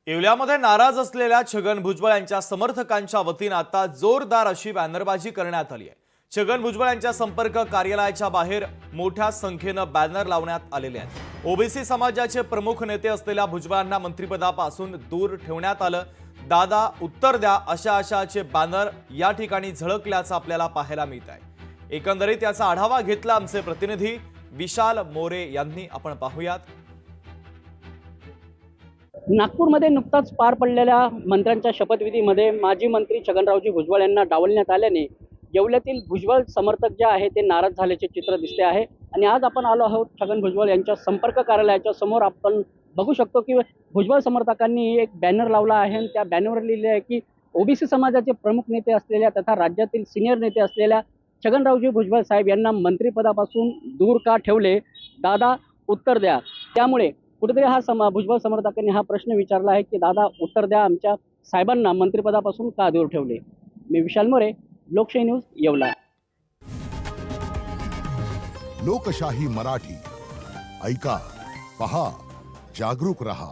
येवल्यामध्ये नाराज असलेल्या छगन भुजबळ यांच्या समर्थकांच्या वतीने आता जोरदार अशी बॅनरबाजी करण्यात आली आहे। छगन भुजबळ यांच्या संपर्क कार्यालयाच्या बाहेर मोठ्या संख्येने बॅनर लावण्यात आलेले आहेत। ओबीसी समाजाचे प्रमुख नेते असलेल्या भुजबळांना मंत्रिपदापासून दूर ठेवण्यात आलं। दादा उत्तर द्या अशा आशयाचे बॅनर या ठिकाणी झळकल्याचं आपल्याला पाहायला मिळत आहे। एकंदरीत याचा आढावा घेतला आमचे प्रतिनिधी विशाल मोरे यांनी। आपण पाहूयात। नागपूरमध्ये नुकताच पार पडलेल्या मंत्र्यांच्या शपथविधीमध्ये माजी मंत्री छगनरावजी भुजबळ यांना डावलण्यात आल्याने येवल्यातील भुजबळ समर्थक जे आहे ते नाराज झाल्याचे चित्र दिसते आहे। आणि आज आपण आलो आहोत छगन भुजबळ यांच्या संपर्क कार्यालयाच्या समोर। आपण बघू शकतो की भुजबळ समर्थकांनी एक बॅनर लावला आहे आणि त्या बॅनरवर लिहिले आहे की ओबीसी समाजाचे प्रमुख नेते असलेल्या तथा राज्यातील सिनियर नेते असलेल्या छगनरावजी भुजबळ साहेब यांना मंत्रिपदापासून दूर का ठेवले, दादा उत्तर द्या। त्यामुळे कुठेतरी हा भुजबळ समर्थकांनी हा प्रश्न विचारला आहे की दादा उत्तर द्या, आमच्या साहेबांना मंत्रिपदापासून का दूर ठेवले। मी विशाल मोरे, लोकशाही न्यूज, येवला। लोकशाही मराठी ऐका, पहा, जागरूक रहा।